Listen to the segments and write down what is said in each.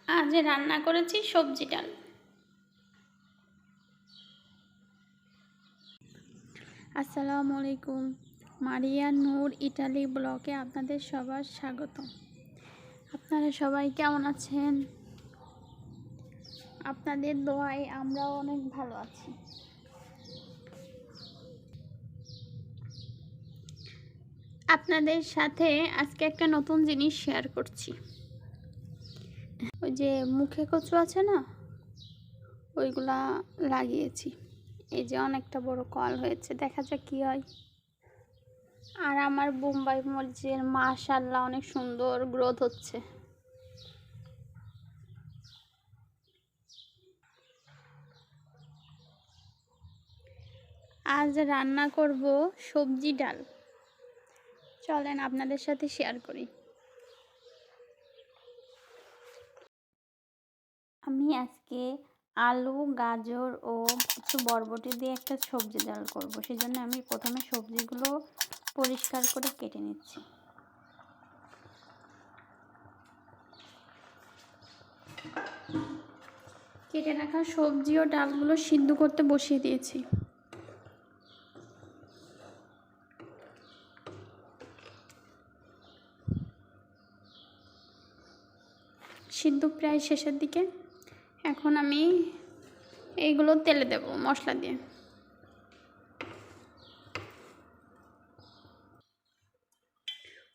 আজ রান্না করেছি সবজি ডাল। আসসালামু আলাইকুম। মারিয়া নূর ইটালি ব্লগে আপনাদের সবার স্বাগত। আপনারা সবাই কেমন আছেন? আপনাদের দোয়ায় আমরাও অনেক ভালো আছি। আপনাদের সাথে আজকে একটা নতুন জিনিস শেয়ার করছি। ওই যে মুখে কচু আছে না, ওইগুলা লাগিয়েছি। এই যে অনেকটা বড় কল হয়েছে, দেখা যাক কি হয়। আর আমার বোম্বাই মরিচের মাশাআল্লাহ অনেক সুন্দর গ্রোথ হচ্ছে। আজ রান্না করব সবজি ডাল। চলেন আপনাদের সাথে শেয়ার করি। আমি আজকে আলু, গাজর ও কিছু বরবটি দিয়ে একটা সবজি ডাল করব। সেজন্য আমি প্রথমে সবজিগুলো পরিষ্কার করে কেটে নিচ্ছি। কেটে রাখা সবজি ও ডালগুলো সিদ্ধ করতে বসিয়ে দিয়েছি। সিদ্ধ প্রায় শেষের দিকে। এখন আমি এইগুলো তেলে দেব মশলা দিয়ে।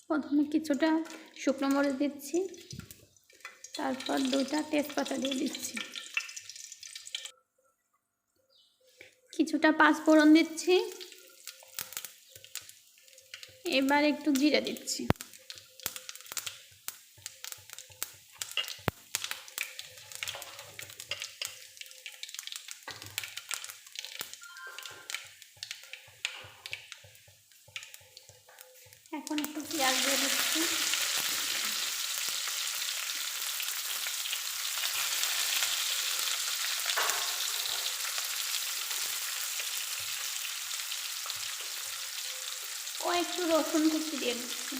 প্রথমে কিছুটা শুকনো মরিচ দিচ্ছি, তারপর 2টা তেজপাতা দিয়ে দিচ্ছি, কিছুটা পাঁচফোড়ন দিচ্ছি, এবার একটু জিরা দিচ্ছি। এখন একটু পেঁয়াজ দিয়ে দিচ্ছি। ও একটু রসুন কুচি দিয়ে দিচ্ছি।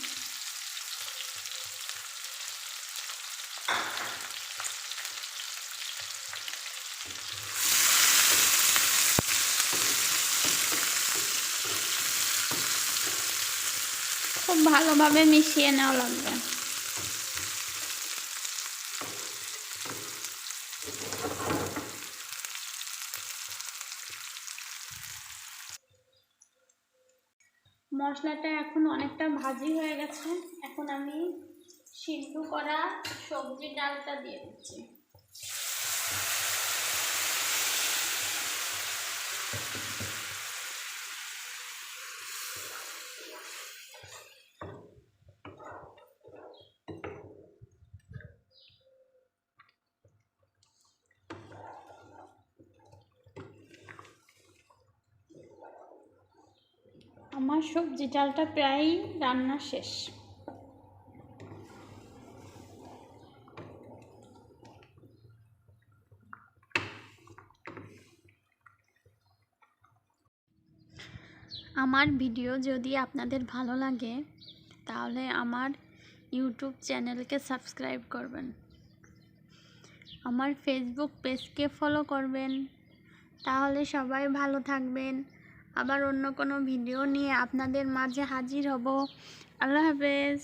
খুব ভালোভাবে মিশিয়ে নেওয়া লাগবে। মশলাটা এখন অনেকটা ভাজি হয়ে গেছে। এখন আমি সিদ্ধ করা সবজি ডালটা দিয়ে দিচ্ছি। আমার সবজি ডালটা প্রায় রান্না শেষ। আমার ভিডিও যদি আপনাদের ভালো লাগে তাহলে আমার ইউটিউব চ্যানেলকে সাবস্ক্রাইব করবেন, আমার ফেসবুক পেজকে ফলো করবেন। তাহলে সবাই ভালো থাকবেন। আবার অন্য কোনো ভিডিও নিয়ে আপনাদের মাঝে হাজির হব। আল্লাহ হাফেজ।